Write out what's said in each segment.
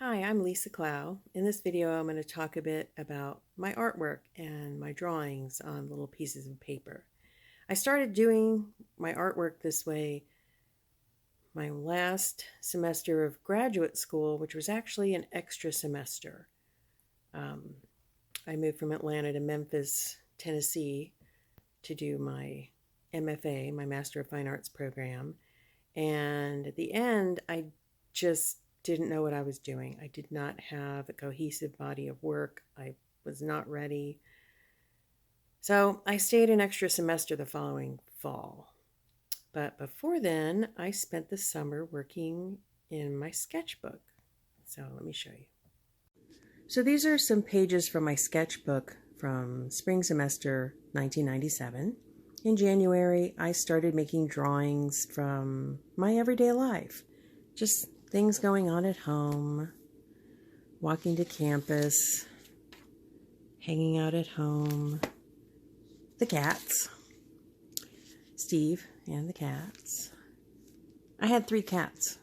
Hi, I'm Lisa Clow. In this video, I'm going to talk a bit about my artwork and my drawings on little pieces of paper. I started doing my artwork this way my last semester of graduate school, which was actually an extra semester. Um, I moved from Atlanta to Memphis, Tennessee to do my MFA, my Master of Fine Arts program. And at the end, I just didn't know what I was doing. I did not have a cohesive body of work. I was not ready. So I stayed an extra semester the following fall. But before then, I spent the summer working in my sketchbook. So let me show you. So these are some pages from my sketchbook from spring semester 1997. In January, I started making drawings from my everyday life. Just things going on at home, walking to campus, hanging out at home, the cats, Steve and the cats. I had 3 cats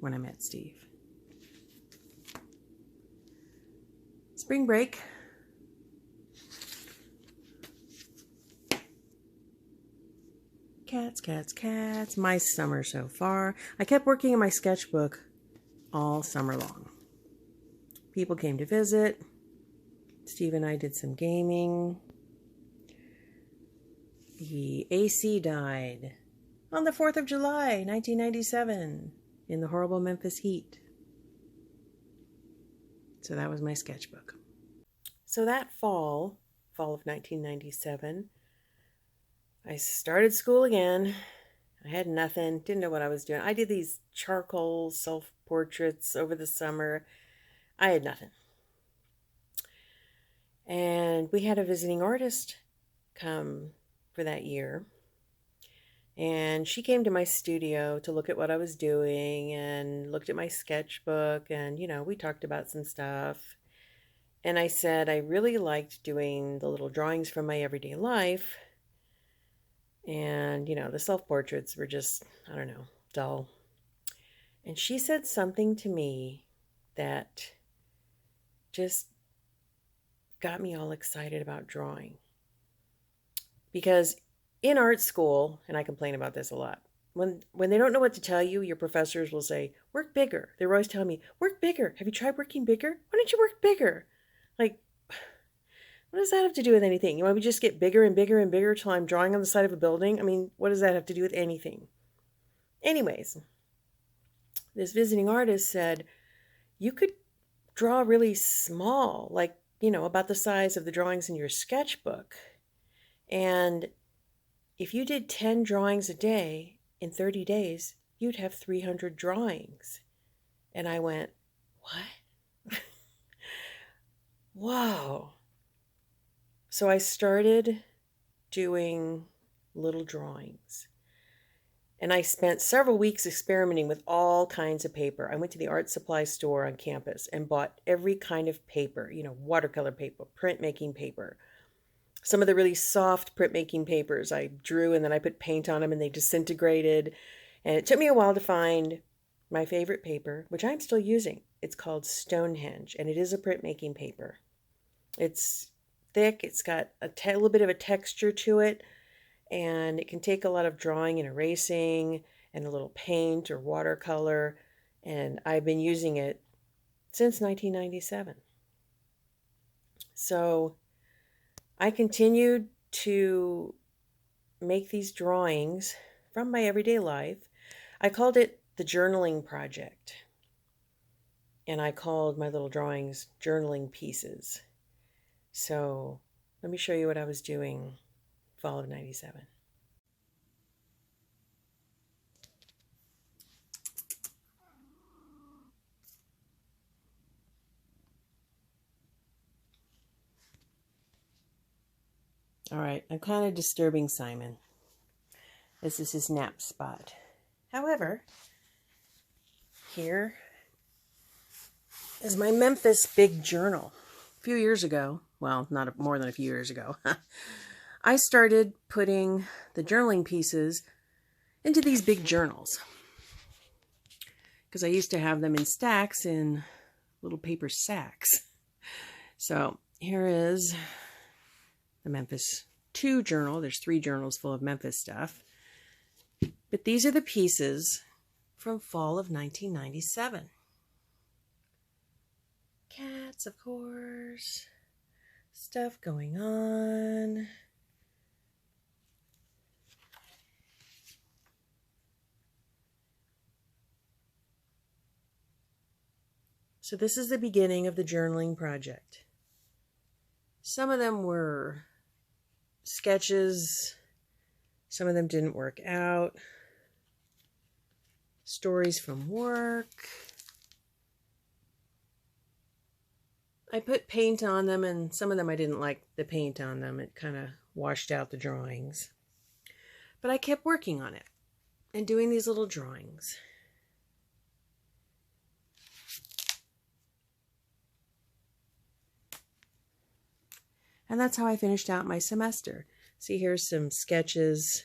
when I met Steve. Spring break. Cats, cats, cats. My summer so far. I kept working in my sketchbook all summer long. People came to visit. Steve and I did some gaming. The AC died on the 4th of July, 1997, in the horrible Memphis heat. So that was my sketchbook. So that fall of 1997, I started school again. I had nothing, didn't know what I was doing. I did these charcoal self-portraits over the summer. I had nothing. And we had a visiting artist come for that year. And she came to my studio to look at what I was doing and looked at my sketchbook. And, we talked about some stuff. And I said I really liked doing the little drawings from my everyday life. And, the self-portraits were just, I don't know, dull. And she said something to me that just got me all excited about drawing. Because in art school, and I complain about this a lot, when they don't know what to tell you, your professors will say, work bigger. They're always telling me, work bigger. Have you tried working bigger? Why don't you work bigger? Like, what does that have to do with anything? You want me to just get bigger and bigger and bigger till I'm drawing on the side of a building? I mean, what does that have to do with anything? Anyways, this visiting artist said, you could draw really small, like, about the size of the drawings in your sketchbook. And if you did 10 drawings a day in 30 days, you'd have 300 drawings. And I went, what? Wow. So I started doing little drawings. And I spent several weeks experimenting with all kinds of paper. I went to the art supply store on campus and bought every kind of paper, watercolor paper, printmaking paper. Some of the really soft printmaking papers I drew and then I put paint on them and they disintegrated. And it took me a while to find my favorite paper, which I'm still using. It's called Stonehenge, and it is a printmaking paper. It's thick, it's got a little bit of a texture to it, and it can take a lot of drawing and erasing and a little paint or watercolor, and I've been using it since 1997. So I continued to make these drawings from my everyday life. I called it the Journaling Project, and I called my little drawings journaling pieces. So let me show you what I was doing fall of 97. All right, I'm kind of disturbing Simon. This is his nap spot. However, here is my Memphis big journal. A few years ago, well, not more than a few years ago, I started putting the journaling pieces into these big journals, because I used to have them in stacks in little paper sacks. So here is the Memphis 2 journal. There's 3 journals full of Memphis stuff. But these are the pieces from fall of 1997. Cats, of course. Stuff going on. So this is the beginning of the journaling project. Some of them were sketches. Some of them didn't work out. Stories from work. I put paint on them, and some of them I didn't like the paint on them. It kind of washed out the drawings. But I kept working on it and doing these little drawings. And that's how I finished out my semester. See, here's some sketches.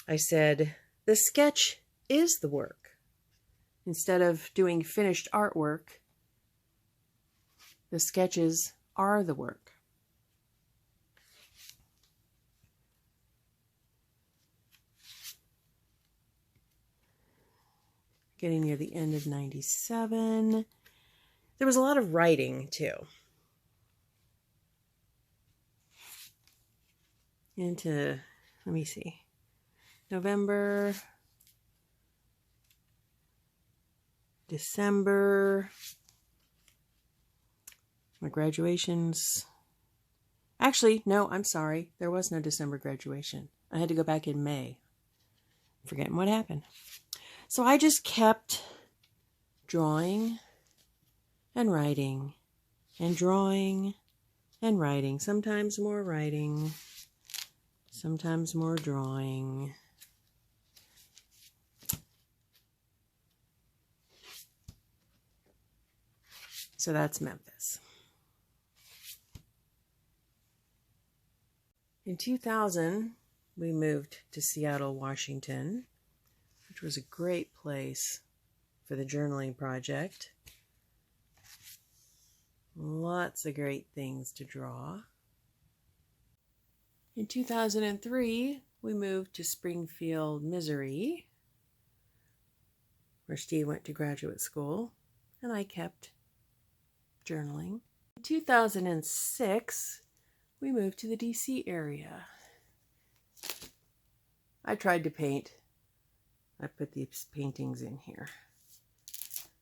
I said, the sketch is the work. Instead of doing finished artwork, the sketches are the work. Getting near the end of 97. There was a lot of writing, too. Into, let me see, November, December, my graduations. Actually, no, I'm sorry. There was no December graduation. I had to go back in May. Forgetting what happened. So I just kept drawing and writing and drawing and writing. Sometimes more writing. Sometimes more drawing. So that's Memphis. In 2000, we moved to Seattle, Washington, which was a great place for the journaling project. Lots of great things to draw. In 2003, we moved to Springfield, Missouri, where Steve went to graduate school, and I kept journaling. In 2006, we moved to the DC area. I tried to paint. I put these paintings in here.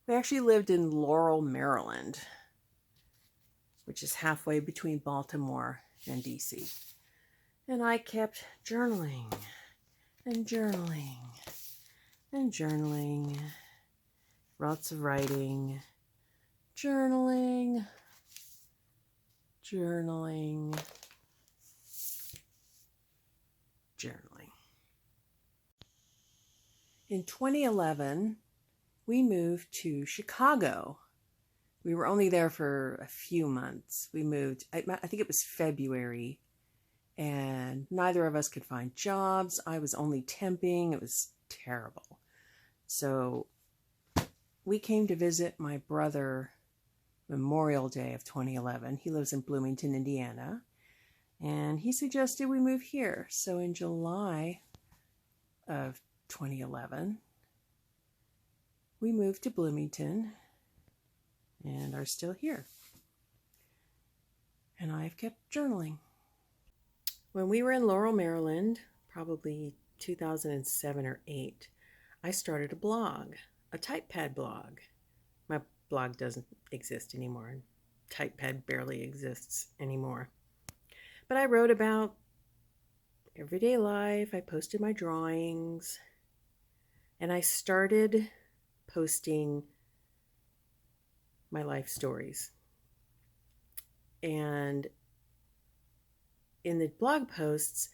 We actually lived in Laurel, Maryland, which is halfway between Baltimore and DC. And I kept journaling and journaling and journaling. Lots of writing. Journaling. Journaling. Journaling. In 2011, we moved to Chicago. We were only there for a few months. We moved, I think it was February. And neither of us could find jobs. I was only temping. It was terrible. So we came to visit my brother Memorial Day of 2011. He lives in Bloomington, Indiana. And he suggested we move here. So in July of 2011, we moved to Bloomington and are still here. And I've kept journaling. When we were in Laurel, Maryland, probably 2007 or 8, I started a blog, a TypePad blog. My blog doesn't exist anymore. TypePad barely exists anymore. But I wrote about everyday life. I posted my drawings. And I started posting my life stories. And in the blog posts,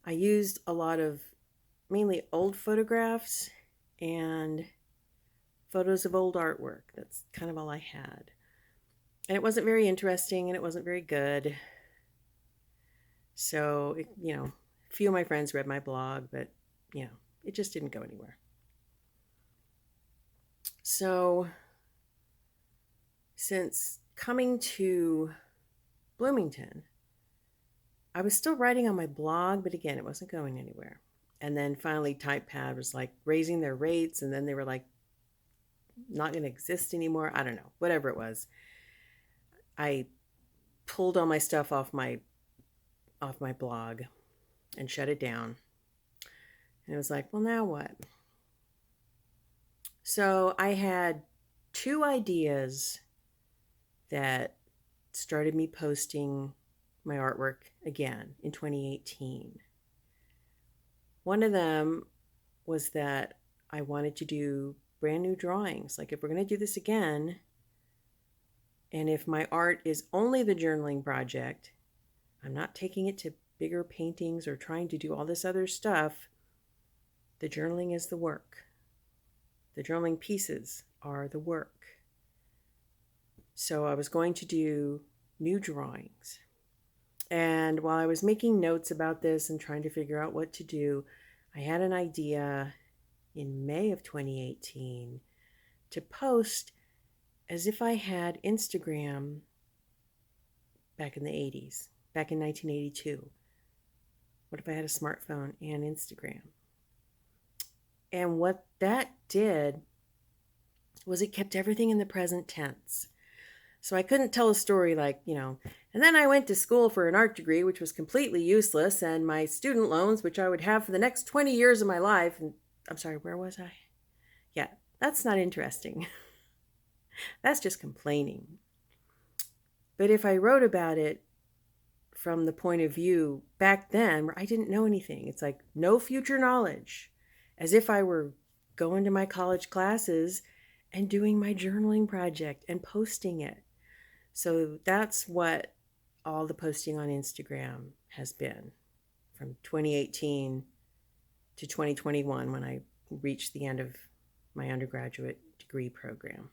I used a lot of mainly old photographs and photos of old artwork. That's kind of all I had. And it wasn't very interesting and it wasn't very good. So, a few of my friends read my blog, but, it just didn't go anywhere. So since coming to Bloomington, I was still writing on my blog, but again, it wasn't going anywhere. And then finally, TypePad was like raising their rates, and then they were like not going to exist anymore. I don't know, whatever it was. I pulled all my stuff off my blog and shut it down. And it was like, well, now what? So I had two ideas that started me posting my artwork again in 2018. One of them was that I wanted to do brand new drawings. Like, if we're going to do this again, and if my art is only the journaling project, I'm not taking it to bigger paintings or trying to do all this other stuff. The journaling is the work. The journaling pieces are the work. So I was going to do new drawings. And while I was making notes about this and trying to figure out what to do, I had an idea in May of 2018 to post as if I had Instagram back in the 80s, back in 1982. What if I had a smartphone and Instagram? And what that did was it kept everything in the present tense. So I couldn't tell a story like, and then I went to school for an art degree, which was completely useless, and my student loans, which I would have for the next 20 years of my life. And I'm sorry, where was I? Yeah, that's not interesting. That's just complaining. But if I wrote about it from the point of view back then where I didn't know anything, it's like no future knowledge, as if I were going to my college classes and doing my journaling project and posting it. So that's what all the posting on Instagram has been from 2018 to 2021 when I reached the end of my undergraduate degree program.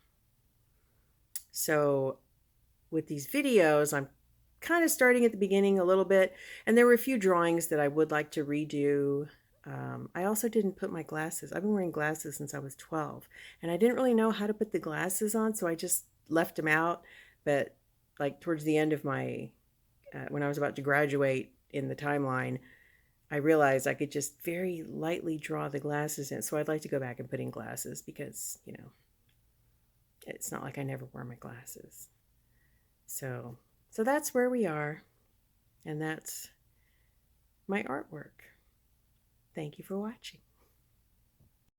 So with these videos, I'm kind of starting at the beginning a little bit, and there were a few drawings that I would like to redo. I also didn't put my glasses. I've been wearing glasses since I was 12, and I didn't really know how to put the glasses on, so I just left them out. But like towards the end of my, when I was about to graduate in the timeline, I realized I could just very lightly draw the glasses in. So I'd like to go back and put in glasses because, it's not like I never wore my glasses. So that's where we are, and that's my artwork. Thank you for watching.